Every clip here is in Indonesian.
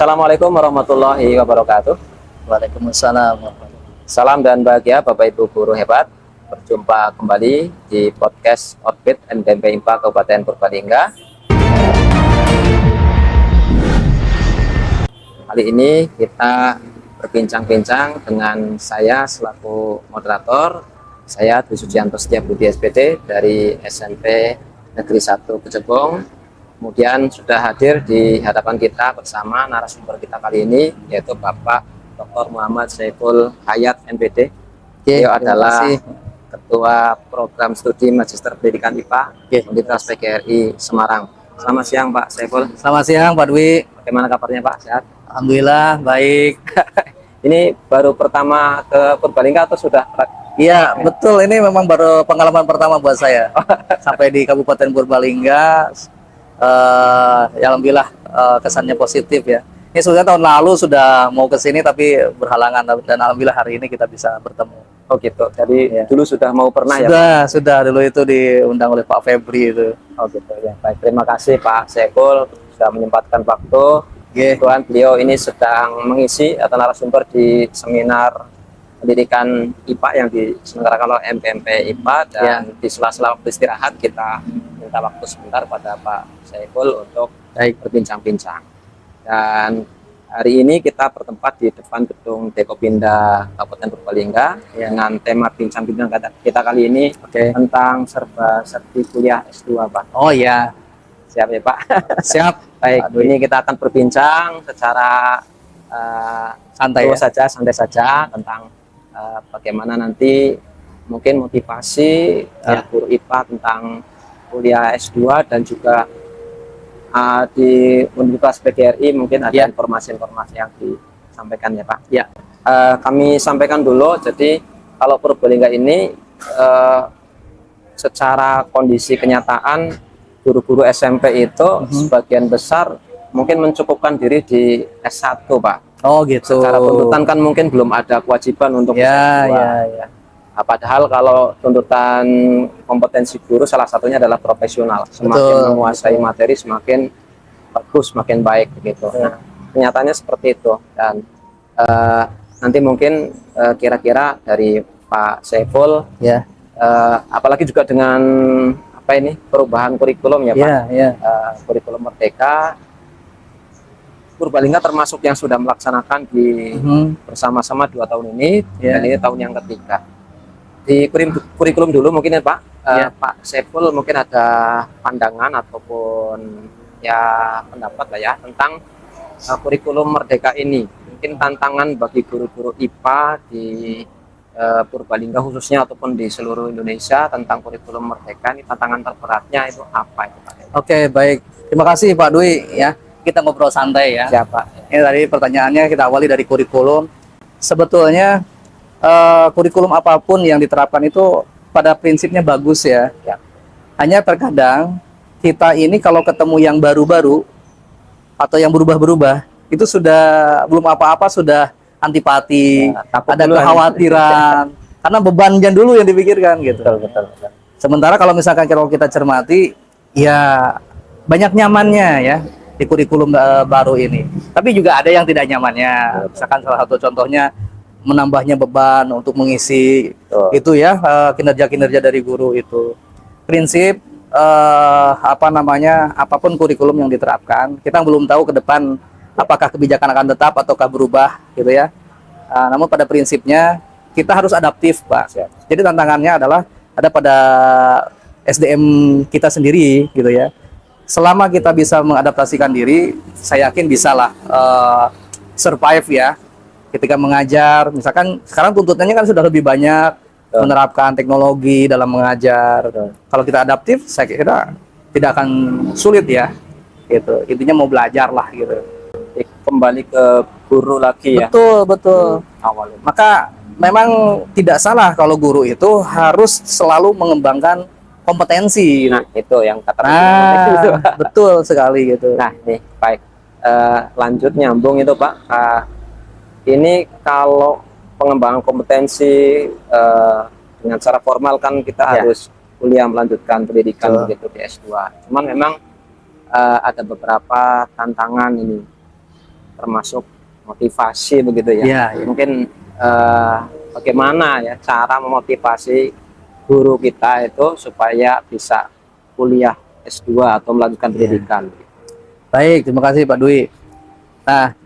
Assalamualaikum warahmatullahi wabarakatuh. Waalaikumsalam. Salam dan bahagia Bapak Ibu guru hebat. Berjumpa kembali di podcast Orbit MDMP IMPA Kabupaten Purbalingga. Kali ini kita berbincang-bincang dengan saya selaku moderator. Saya Dwi Sujianto Setiabudi SPD dari SMP Negeri 1 Kecebong. Kemudian sudah hadir di hadapan kita bersama narasumber kita kali ini, yaitu Bapak Dr. Muhammad Saiful Hayat MPD. Beliau adalah Ketua Program Studi Magister Pendidikan IPA Universitas PGRI Semarang. Selamat siang Pak Saiful. Selamat siang Pak Dwi. Bagaimana kabarnya Pak? Sehat? Alhamdulillah baik. Ini baru pertama ke Purbalingga atau sudah? Iya betul, ini memang baru pengalaman pertama buat saya. Sampai di Kabupaten Purbalingga. Ya alhamdulillah kesannya positif ya. Ini sudah tahun lalu sudah mau ke sini tapi berhalangan, dan alhamdulillah hari ini kita bisa bertemu. Oh gitu. Jadi ya, dulu sudah mau pernah ya? Sudah dulu itu diundang oleh Pak Febri itu. Oh gitu ya. Baik, terima kasih Pak Saiful sudah menyempatkan waktu. Kebetulan beliau ini sedang mengisi atau narasumber di seminar pendidikan IPA yang diselenggarakan oleh MPMP IPA, dan di sela-sela waktu istirahat kita minta waktu sebentar pada Pak Saiful untuk berbincang-bincang. Dan hari ini kita bertempat di depan gedung Dekopinda Kabupaten Purbalingga dengan tema bincang-bincang kita kali ini tentang serba-serbi kuliah S2 Pak. Oh iya. Siap ya Pak? Siap. Baik, ini kita akan berbincang secara santai saja tentang bagaimana nanti mungkin motivasi guru IPA tentang kuliah S2, dan juga di Universitas PGRI mungkin ada informasi-informasi yang disampaikan ya Pak. Ya, kami sampaikan dulu. Jadi kalau Purbalingga ini secara kondisi kenyataan guru-guru SMP itu sebagian besar mungkin mencukupkan diri di S1 Pak. Oh gitu. Secara tuntutan kan mungkin belum ada kewajiban untuk S2. Padahal kalau tuntutan kompetensi guru salah satunya adalah profesional. Semakin menguasai materi semakin bagus, semakin baik begitu. Nah, kenyataannya seperti itu. Dan nanti mungkin kira-kira dari Pak Saiful, apalagi juga dengan perubahan kurikulum ya Pak. Kurikulum Merdeka. Purbalingga termasuk yang sudah melaksanakan di bersama-sama 2 tahun ini, dan ini tahun yang ketiga. Di kurikulum dulu mungkin ya Pak, Pak Saiful mungkin ada pandangan ataupun pendapat lah ya tentang kurikulum Merdeka ini. Mungkin tantangan bagi guru-guru IPA di Purbalingga khususnya ataupun di seluruh Indonesia tentang kurikulum Merdeka ini, tantangan terberatnya itu apa itu Pak? Oke, baik. Terima kasih Pak Dwi ya. Kita ngobrol santai ya. Siapa? Ini tadi pertanyaannya kita awali dari kurikulum. Sebetulnya kurikulum apapun yang diterapkan itu pada prinsipnya bagus ya. Hanya terkadang kita ini kalau ketemu yang baru-baru atau yang berubah-berubah, itu sudah belum apa-apa sudah antipati, ada kekhawatiran, karena bebannya dulu yang dipikirkan gitu. Betul. Sementara kalau misalkan kita cermati, ya banyak nyamannya ya di kurikulum baru ini. Tapi juga ada yang tidak nyamannya. Misalkan salah satu contohnya menambahnya beban untuk mengisi itu ya, kinerja-kinerja dari guru itu. Prinsip apapun kurikulum yang diterapkan, kita belum tahu ke depan apakah kebijakan akan tetap ataukah berubah gitu ya. Namun pada prinsipnya kita harus adaptif Pak. Jadi tantangannya adalah ada pada SDM kita sendiri gitu ya. Selama kita bisa mengadaptasikan diri, saya yakin bisalah survive ya. Ketika mengajar, misalkan sekarang tuntutannya kan sudah lebih banyak menerapkan teknologi dalam mengajar. Kalau kita adaptif, saya kira tidak akan sulit ya. Gitu. Intinya mau belajar lah gitu. Kembali ke guru lagi ya. Betul. Awalnya. Maka memang tidak salah kalau guru itu harus selalu mengembangkan kompetensi. Nah, itu yang kata betul sekali gitu. Nah, nih baik. Lanjut nyambung itu Pak. Ini kalau pengembangan kompetensi dengan cara formal kan kita harus kuliah melanjutkan pendidikan begitu di S2. Cuman memang ada beberapa tantangan ini. termasuk motivasi begitu ya. Ya, ya. Mungkin bagaimana ya cara memotivasi guru kita itu supaya bisa kuliah S2 atau melanjutkan pendidikan. Baik, terima kasih Pak Dwi. Nah,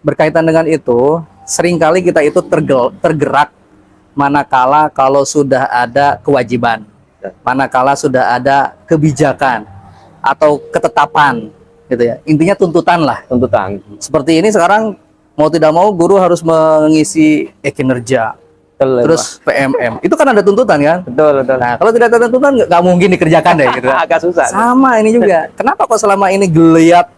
berkaitan dengan itu, seringkali kita itu tergerak manakala kalau sudah ada kewajiban, manakala sudah ada kebijakan atau ketetapan, gitu ya. Intinya tuntutan lah. Tuntutan. Seperti ini sekarang mau tidak mau guru harus mengisi kinerja, Betul, terus PMM. Itu kan ada tuntutan kan? betul, betul. Nah, kalau tidak ada tuntutan nggak mungkin dikerjakan deh, gitu. Agak susah. Sama ini juga. Kenapa kok selama ini geliat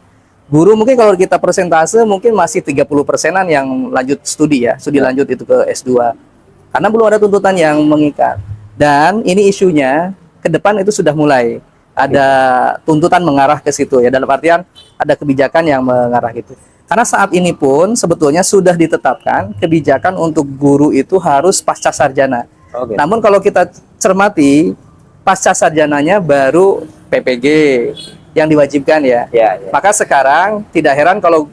guru, mungkin kalau kita persentase mungkin masih 30%-an yang lanjut studi ya, studi lanjut itu ke S2. Karena belum ada tuntutan yang mengikat. Dan ini isunya ke depan itu sudah mulai ada tuntutan mengarah ke situ ya, dalam artian ada kebijakan yang mengarah itu. Karena saat ini pun sebetulnya sudah ditetapkan kebijakan untuk guru itu harus pasca sarjana. Oke. Namun kalau kita cermati, pasca sarjananya baru PPG yang diwajibkan ya. Ya, ya. Maka sekarang tidak heran kalau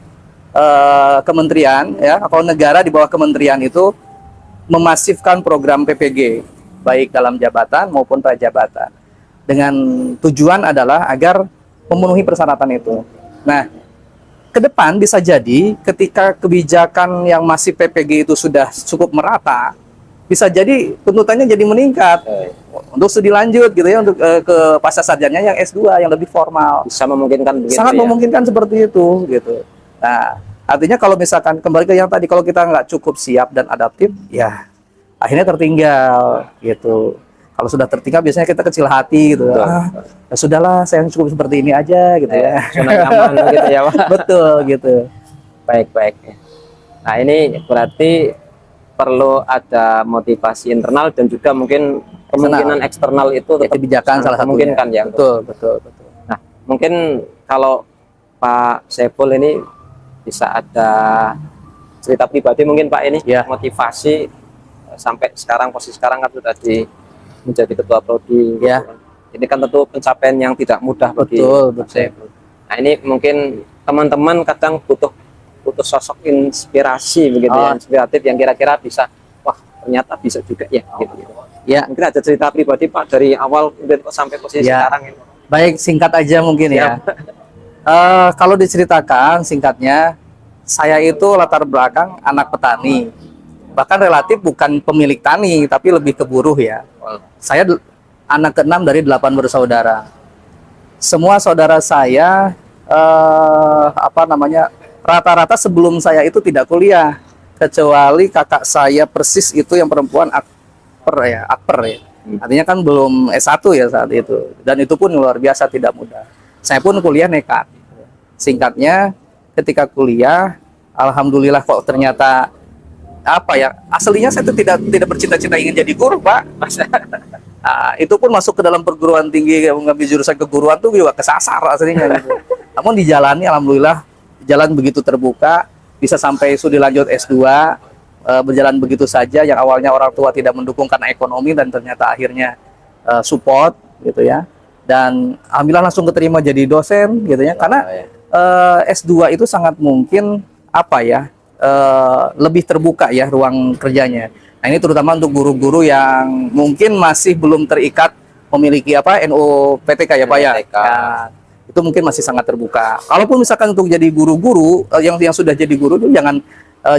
kementerian ya, kalau negara di bawah kementerian itu memasifkan program PPG baik dalam jabatan maupun prajabatan dengan tujuan adalah agar memenuhi persyaratan itu. Nah, ke depan bisa jadi ketika kebijakan yang masih PPG itu sudah cukup merata, bisa jadi tuntutannya jadi meningkat untuk studi lanjut gitu ya, untuk ke pasca sarjana yang S2 yang lebih formal. Bisa memungkinkan begitu. Sangat ya? memungkinkan seperti itu gitu. Nah, artinya kalau misalkan kembali ke yang tadi, kalau kita nggak cukup siap dan adaptif, ya akhirnya tertinggal gitu. Kalau sudah tertinggal biasanya kita kecil hati gitu. Ya sudahlah, saya cukup seperti ini aja gitu ya. Zona nyaman gitu ya, Pak. Betul gitu. Baik, baik. Nah, ini berarti perlu ada motivasi internal dan juga mungkin kemungkinan eksternal itu Ya, tetap kebijakan salah satunya. memungkinkan ya. Betul, betul, betul. Nah, mungkin kalau Pak Saiful ini bisa ada cerita pribadi mungkin Pak ini Ya. motivasi sampai sekarang, posisi sekarang kan sudah menjadi ketua prodi. Ya. Ini kan tentu pencapaian yang tidak mudah bagi Betul, Pak betul. Saiful. Nah, ini mungkin teman-teman kadang butuh sosok inspirasi begitu ya, inspiratif yang kira-kira bisa, wah ternyata bisa juga ya gitu. Ya, Mungkin ada cerita pribadi Pak dari awal kemudian kok sampai posisi Ya. sekarang ini. baik, singkat aja mungkin ya. Kalau diceritakan singkatnya, saya itu latar belakang anak petani. Bahkan relatif bukan pemilik tani, tapi lebih ke buruh ya. Saya anak ke-6 dari 8 bersaudara. Semua saudara saya rata-rata sebelum saya itu tidak kuliah, kecuali kakak saya persis itu yang perempuan akper ya. Artinya kan belum S1 ya saat itu. Dan itu pun luar biasa tidak mudah. Saya pun kuliah nekat. Singkatnya, ketika kuliah, alhamdulillah kok ternyata aslinya saya itu tidak bercita-cita ingin jadi guru, Pak. Nah, itu pun masuk ke dalam perguruan tinggi, mengambil jurusan keguruan tuh juga kesasar aslinya gitu. Namun dijalani, alhamdulillah jalan begitu terbuka, bisa sampai studi lanjut S2, berjalan begitu saja. Yang awalnya orang tua tidak mendukung karena ekonomi, dan ternyata akhirnya support gitu ya. Dan alhamdulillah langsung keterima jadi dosen gitu ya. Karena S2 itu sangat mungkin lebih terbuka ya ruang kerjanya. Nah, ini terutama untuk guru-guru yang mungkin masih belum terikat memiliki NUPTK ya Pak ya. Ya, itu mungkin masih sangat terbuka. Kalaupun misalkan untuk jadi guru-guru yang sudah jadi guru itu jangan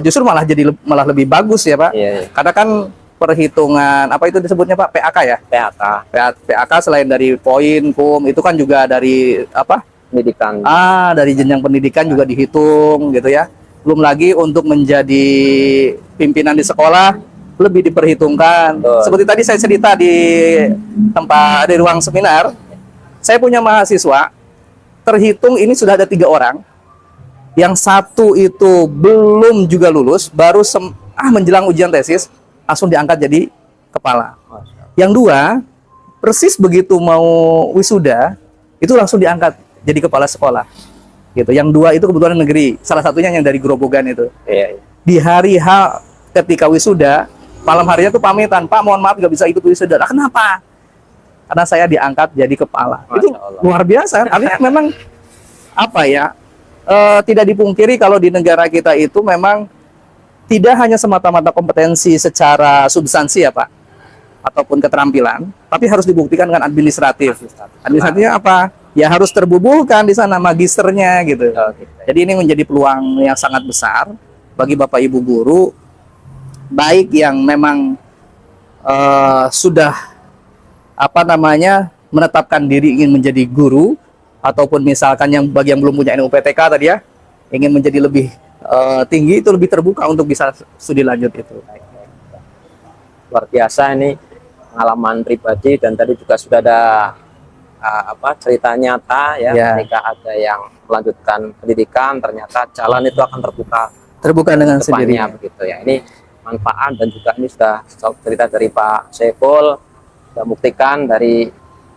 justru malah lebih bagus ya Pak. Iya. Karena kan perhitungan apa itu disebutnya Pak, PAK ya? PAK selain dari poin, kum, itu kan juga dari Pendidikan. dari jenjang pendidikan juga dihitung gitu ya. Belum lagi untuk menjadi pimpinan di sekolah lebih diperhitungkan. Seperti tadi saya cerita di ruang seminar, saya punya mahasiswa, terhitung ini sudah ada 3 orang, yang satu itu belum juga lulus, baru menjelang ujian tesis langsung diangkat jadi kepala. Yang 2 persis begitu mau wisuda itu langsung diangkat jadi kepala sekolah. Gitu. Yang 2 itu kebetulan negeri, salah satunya yang dari Grobogan itu. Iya. Di hari H ketika wisuda, malam harinya tuh pamitan, Pak mohon maaf nggak bisa ikut wisuda. Nah, kenapa? Karena saya diangkat jadi kepala. Masya Itu Allah. luar biasa. Artinya memang tidak dipungkiri kalau di negara kita itu memang tidak hanya semata-mata kompetensi secara substansi ya Pak, ataupun keterampilan, tapi harus dibuktikan dengan administratif. Administratifnya apa? Ya harus terbubuhkan di sana magisternya gitu. Jadi ini menjadi peluang yang sangat besar bagi Bapak Ibu guru, baik yang memang sudah menetapkan diri ingin menjadi guru, ataupun misalkan yang bagi yang belum punya NUPTK tadi ya, ingin menjadi lebih tinggi, itu lebih terbuka untuk bisa studi lanjut itu. Luar biasa ini pengalaman pribadi, dan tadi juga sudah ada cerita nyata ya, ketika ada yang melanjutkan pendidikan ternyata jalan itu akan terbuka dengan depannya sendirinya begitu ya. Ini manfaat, dan juga ini sudah cerita dari Pak Saiful, sudah buktikan dari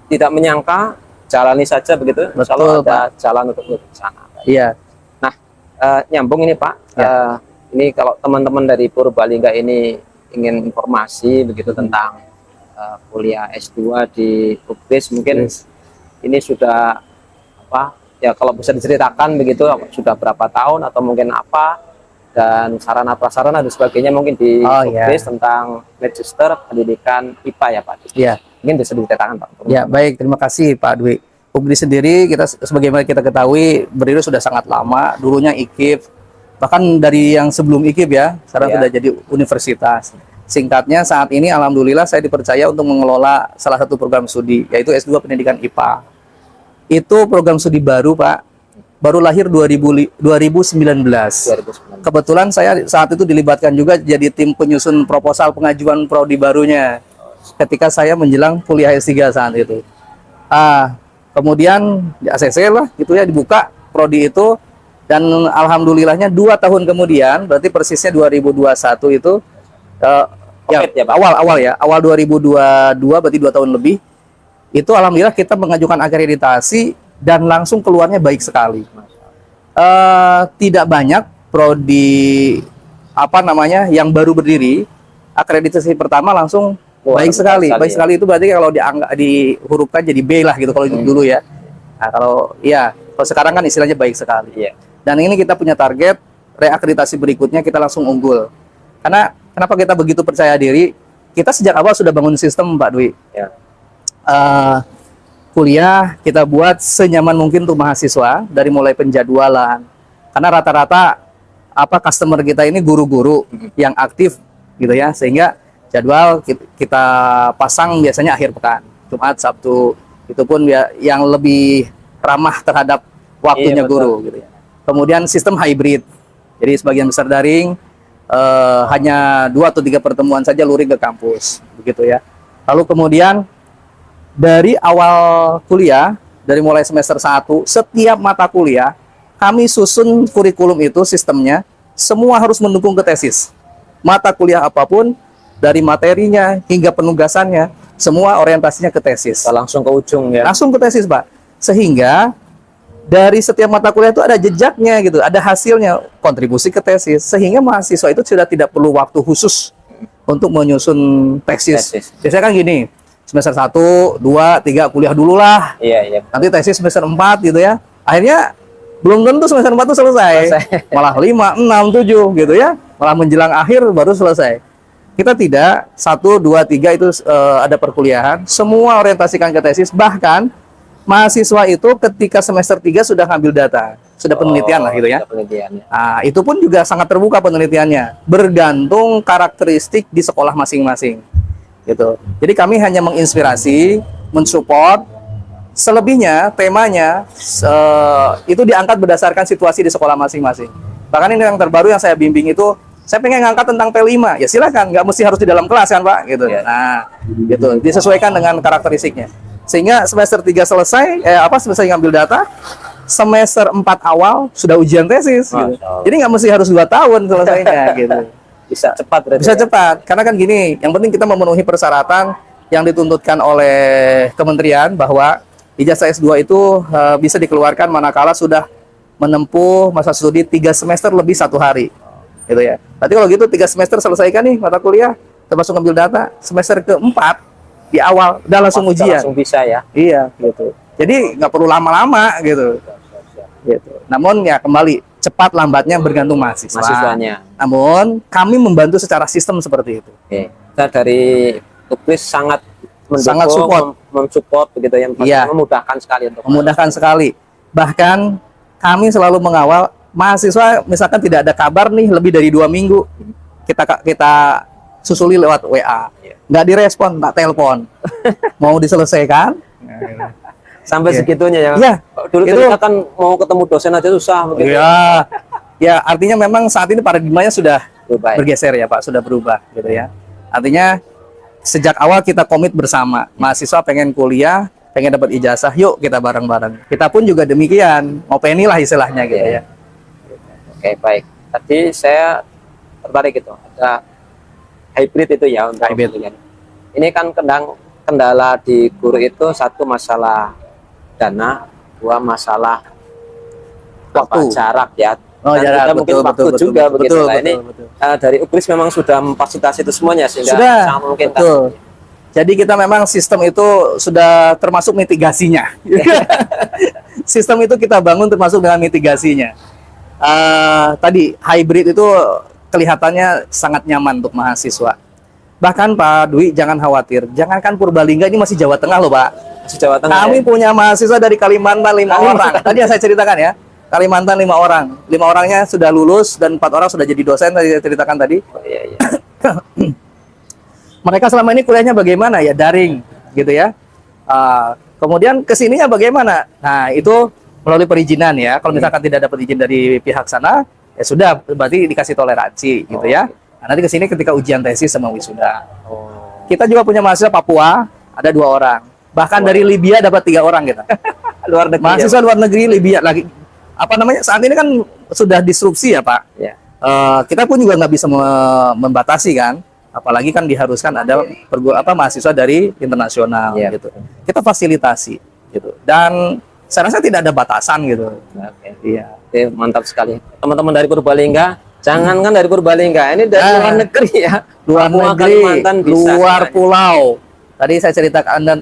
tidak menyangka, jalani saja begitu. Kalau ada jalan untuk menuju ke sana. Iya. Nah, nyambung ini Pak. Ini kalau teman-teman dari Purbalingga ini ingin informasi begitu tentang kuliah S2 di UPIS, mungkin ini sudah ya kalau bisa diceritakan begitu, sudah berapa tahun atau mungkin apa, dan sarana prasarana dan sebagainya mungkin di UPIS tentang Magister Pendidikan IPA ya Pak. Iya. Mungkin bisa diceritakan Pak. Ya baik, terima kasih Pak Dwi. UPIS sendiri kita sebagaimana kita ketahui berdiri sudah sangat lama. Dulunya IKIP, bahkan dari yang sebelum IKIP ya, sekarang sudah jadi universitas. Singkatnya saat ini alhamdulillah saya dipercaya untuk mengelola salah satu program studi, yaitu S2 Pendidikan IPA. Itu program studi baru Pak, baru lahir 2019. Kebetulan saya saat itu dilibatkan juga jadi tim penyusun proposal pengajuan prodi barunya ketika saya menjelang kuliah S3 saat itu. Kemudian di ACC lah gitu ya, dibuka prodi itu, dan alhamdulillahnya 2 tahun kemudian, berarti persisnya 2021 itu awal 2022, berarti 2 tahun lebih itu alhamdulillah kita mengajukan akreditasi dan langsung keluarnya baik sekali. Tidak banyak prodi yang baru berdiri akreditasi pertama langsung baik sekali. Baik sekali itu berarti kalau dihurufkan jadi B lah gitu kalau dulu ya. Nah, kalau sekarang kan istilahnya baik sekali. Dan ini kita punya target reakreditasi berikutnya kita langsung unggul. Karena kenapa kita begitu percaya diri? Kita sejak awal sudah bangun sistem Pak Dwi. Kuliah kita buat senyaman mungkin untuk mahasiswa, dari mulai penjadwalan. Karena rata-rata customer kita ini guru-guru yang aktif gitu ya, sehingga jadwal kita pasang biasanya akhir pekan, Jumat, Sabtu. Itu pun yang lebih ramah terhadap waktunya guru gitu ya. Kemudian sistem hybrid. Jadi sebagian besar daring, hanya 2 atau 3 pertemuan saja luring ke kampus begitu ya. Lalu kemudian dari awal kuliah, dari mulai semester 1, setiap mata kuliah kami susun kurikulum itu, sistemnya semua harus mendukung ke tesis. Mata kuliah apapun, dari materinya hingga penugasannya, semua orientasinya ke tesis. Langsung ke ujung ya. Langsung ke tesis Pak. Sehingga dari setiap mata kuliah itu ada jejaknya gitu, ada hasilnya, kontribusi ke tesis. Sehingga mahasiswa itu sudah tidak perlu waktu khusus untuk menyusun tesis. Biasanya kan gini, semester 1, 2, 3 kuliah dulu lah. Nanti tesis semester 4 gitu ya. Akhirnya belum tentu semester 4 itu selesai. Malah 5, 6, 7 gitu ya. Malah menjelang akhir baru selesai. Kita tidak, 1, 2, 3 itu ada perkuliahan, semua orientasikan ke tesis. Bahkan mahasiswa itu ketika semester 3 sudah ngambil data, sudah penelitian lah gitu ya. Nah, itu pun juga sangat terbuka penelitiannya, bergantung karakteristik di sekolah masing-masing gitu. Jadi kami hanya menginspirasi, mensupport. Selebihnya temanya itu diangkat berdasarkan situasi di sekolah masing-masing. Bahkan ini yang terbaru yang saya bimbing itu, saya pengen ngangkat tentang P5, ya silakan, nggak mesti harus di dalam kelas kan Pak gitu. Nah gitu, disesuaikan dengan karakteristiknya. Sehingga semester 3 selesai, selesai ngambil data, semester 4 awal sudah ujian tesis gitu. Jadi nggak mesti harus 2 tahun selesainya gitu. Bisa cepat berarti. Bisa cepat, karena kan gini, yang penting kita memenuhi persyaratan yang dituntutkan oleh kementerian, bahwa ijazah S2 itu bisa dikeluarkan manakala sudah menempuh masa studi 3 semester lebih 1 hari gitu ya. Berarti kalau gitu 3 semester selesaikan nih mata kuliah, termasuk ngambil data, semester keempat di awal udah langsung ujian. Langsung bisa ya. Iya gitu. Jadi nggak perlu lama-lama gitu. Gitu. Namun ya kembali cepat lambatnya bergantung mahasiswanya. Namun kami membantu secara sistem seperti itu. Oke. Kita dari UPRIS sangat mendukung, Sangat support. mensupport begitu ya, Iya. memudahkan sekali untuk Memudahkan sekali. Bahkan kami selalu mengawal mahasiswa, misalkan tidak ada kabar nih lebih dari 2 minggu, kita susuli lewat WA. Iya. Nggak direspon, tak telepon. Mau diselesaikan? sampai Iya. segitunya ya. Iya. Dulu Itu- kita kan mau ketemu dosen aja susah begitu. Ya, ya artinya memang saat ini paradigmanya sudah Berubah ya. bergeser ya Pak, sudah berubah gitu ya. Artinya sejak awal kita komit bersama, mahasiswa pengen kuliah, pengen dapat ijazah, yuk kita bareng-bareng. Kita pun juga demikian, openi lah istilahnya gitu ya. Oke, baik. Tadi saya tertarik gitu, ada hybrid itu ya untuk Hybrid. kuliah. Ini kan kendala di guru itu satu masalah dana, dua masalah Waktu. jarak ya. Oh, Dan jarak, kita mungkin betul, waktu betul, juga betul, begitu. betul, Nah, ini betul. dari UPRIS memang sudah memfasilitasi itu semuanya sehingga Sudah, sangat memungkinkan. betul. Jadi kita memang sistem itu sudah termasuk mitigasinya. Sistem itu kita bangun termasuk dengan mitigasinya. Tadi hybrid itu kelihatannya sangat nyaman untuk mahasiswa. Bahkan Pak Dwi jangan khawatir, jangankan Purbalingga ini masih Jawa Tengah loh Pak. Masih Jawa Tengah. Kami ya? punya mahasiswa dari Kalimantan 5 orang. Tadi yang saya ceritakan ya, Kalimantan 5 orang. 5 orangnya sudah lulus dan 4 orang sudah jadi dosen tadi saya ceritakan tadi. Oh, iya, iya. Mereka selama ini kuliahnya bagaimana ya, daring gitu ya. Kemudian kesininya bagaimana? Nah itu melalui perizinan ya. Kalau misalkan tidak dapat izin dari pihak sana, ya sudah berarti dikasih toleransi gitu ya. Nah, nanti kesini ketika ujian tesis sama wisuda. Oh. Kita juga punya mahasiswa Papua ada 2 orang. Bahkan dari Libya dapat 3 orang kita. Luar negeri. Mahasiswa luar negeri Libya lagi. Apa namanya? Saat ini kan sudah disrupsi ya Pak. Ya. Kita pun juga nggak bisa membatasi kan, apalagi kan diharuskan ada mahasiswa dari internasional Iya. gitu. Kita fasilitasi gitu, dan saya rasa tidak ada batasan gitu. Oke. Iya. Oke, mantap sekali. Teman-teman dari Purbalingga, jangankan dari Purbalingga, ini dari luar negeri ya. Luar Papua, negeri, Kalimantan bisa luar semuanya. pulau. Tadi saya ceritakan dan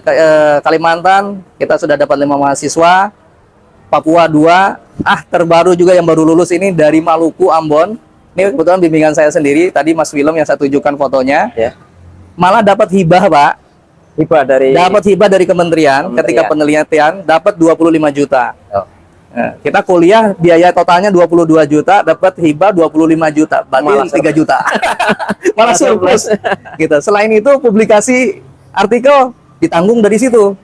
Kalimantan kita sudah dapat 5 mahasiswa, Papua 2, terbaru juga yang baru lulus ini dari Maluku, Ambon. Ini kebetulan bimbingan saya sendiri. Tadi Mas Willem yang saya tunjukkan fotonya, Ya. malah dapat hibah Pak. Hibah dari Dapat hibah dari kementerian, ketika penelitian dapat 25 juta. Oh. Nah, kita kuliah biaya totalnya 22 juta, dapat hibah 25 juta, Malah berarti 3 juta. Malah surplus. Gitu. Selain itu publikasi artikel ditanggung dari situ.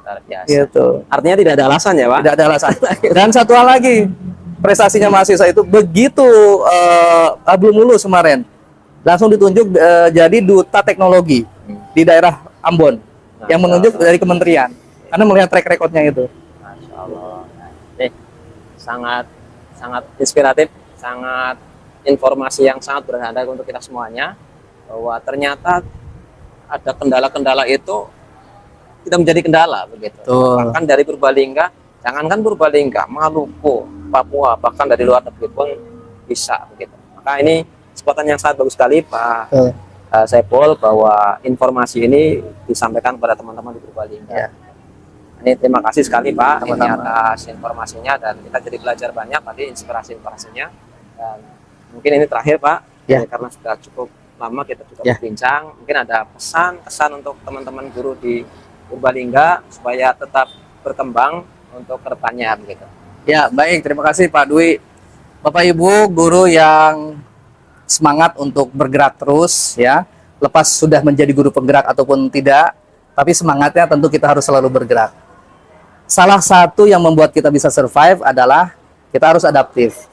luar biasa. Gitu. Artinya tidak ada alasan ya, Pak? Tidak ada alasan. Dan satu hal lagi, prestasinya mahasiswa itu begitu belum lulus kemarin, langsung ditunjuk jadi duta teknologi di daerah Ambon, yang menunjuk dari kementerian, karena melihat track recordnya itu. Masya Allah. Nih, sangat inspiratif, sangat informasi yang sangat berharga untuk kita semuanya, bahwa ternyata ada kendala-kendala itu tidak menjadi kendala begitu. Betul. Bahkan dari Purbalingga, jangankan Purbalingga, Maluku, Papua, bahkan dari luar negeri pun bisa begitu. Maka ini kesempatan yang sangat bagus sekali Pak Saiful, bahwa informasi ini disampaikan kepada teman-teman di Purbalingga. Ya. Ini terima kasih sekali Pak ini Sama-sama. atas informasinya, dan kita jadi belajar banyak tadi inspirasi-inspirasinya. Dan mungkin ini terakhir Pak, Ya. karena sudah cukup lama kita juga Ya. berbincang. Mungkin ada kesan untuk teman-teman guru di Purbalingga supaya tetap berkembang untuk kedepannya begitu. Ya, baik. Terima kasih Pak Dwi. Bapak Ibu guru yang semangat untuk bergerak terus ya. Lepas sudah menjadi guru penggerak ataupun tidak, tapi semangatnya tentu kita harus selalu bergerak. Salah satu yang membuat kita bisa survive adalah kita harus adaptif.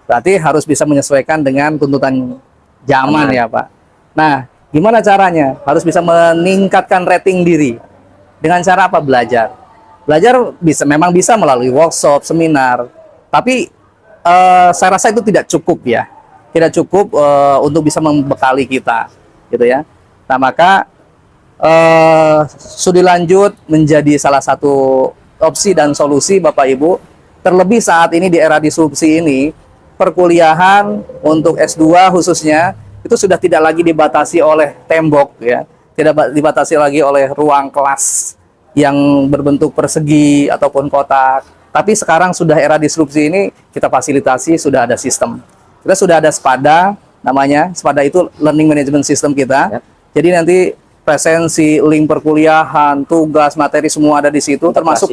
Berarti harus bisa menyesuaikan dengan tuntutan zaman ya, Pak. Nah, gimana caranya? Harus bisa meningkatkan rating diri. Dengan cara apa? Belajar. Belajar memang bisa melalui workshop, seminar, tapi saya rasa itu tidak cukup ya, tidak cukup untuk bisa membekali kita, gitu ya. Nah maka studi lanjut menjadi salah satu opsi dan solusi Bapak Ibu. Terlebih saat ini di era disrupsi ini, perkuliahan untuk S2 khususnya itu sudah tidak lagi dibatasi oleh tembok ya, tidak dibatasi lagi oleh ruang kelas yang berbentuk persegi ataupun kotak, Tapi sekarang sudah era disrupsi ini, kita fasilitasi, sudah ada sistem. Kita sudah ada SPADA namanya. SPADA itu Learning Management System kita. Yap. Jadi nanti presensi, link perkuliahan, tugas, materi semua ada di situ, termasuk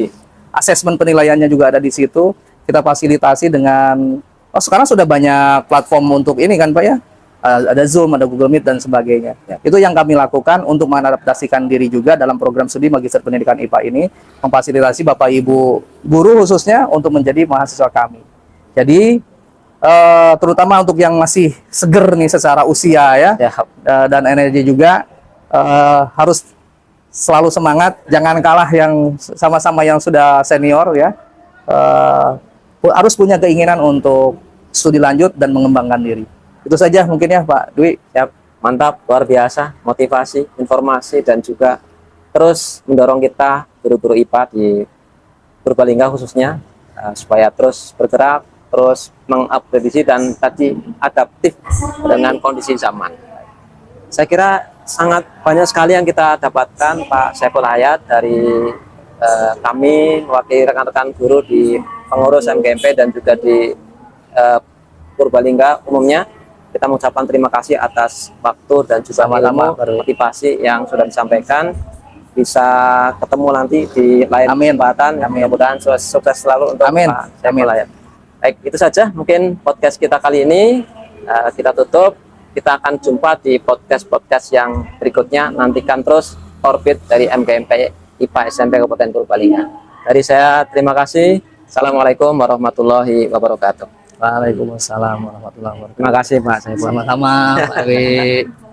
asesmen penilaiannya juga ada di situ. Kita fasilitasi dengan sekarang sudah banyak platform untuk ini kan Pak ya. Ada Zoom, ada Google Meet dan sebagainya. Ya. Itu yang kami lakukan untuk mengadaptasikan diri juga dalam program studi Magister Pendidikan IPA ini, memfasilitasi Bapak Ibu guru khususnya untuk menjadi mahasiswa kami. Jadi terutama untuk yang masih seger nih secara usia ya, dan energi juga, harus selalu semangat, jangan kalah yang sama-sama yang sudah senior ya. Harus punya keinginan untuk studi lanjut dan mengembangkan diri. Itu saja mungkin ya Pak Dwi. Siap, mantap, luar biasa, motivasi, informasi, dan juga terus mendorong kita guru-guru IPA di Purbalingga khususnya supaya terus bergerak, terus mengupgrade dan tadi adaptif dengan kondisi zaman. Saya kira sangat banyak sekali yang kita dapatkan Pak Saiful Hayat dari kami mewakili rekan-rekan guru di pengurus MGMP dan juga di Purbalingga umumnya. Kita mengucapkan terima kasih atas waktu dan juga ilmu, motivasi yang sudah disampaikan. Bisa ketemu nanti di lain kesempatan. Mudah-mudahan sukses selalu untuk Pak Saiful Hayat. Baik, itu saja mungkin podcast kita kali ini. Kita tutup. Kita akan jumpa di podcast-podcast yang berikutnya. Nantikan terus orbit dari MGMP IPA SMP Kabupaten Purbalingga. Dari saya terima kasih. Assalamualaikum warahmatullahi wabarakatuh. Waalaikumsalam warahmatullahi wabarakatuh. Terima kasih Pak Saiful. Sama-sama Pak Ewi.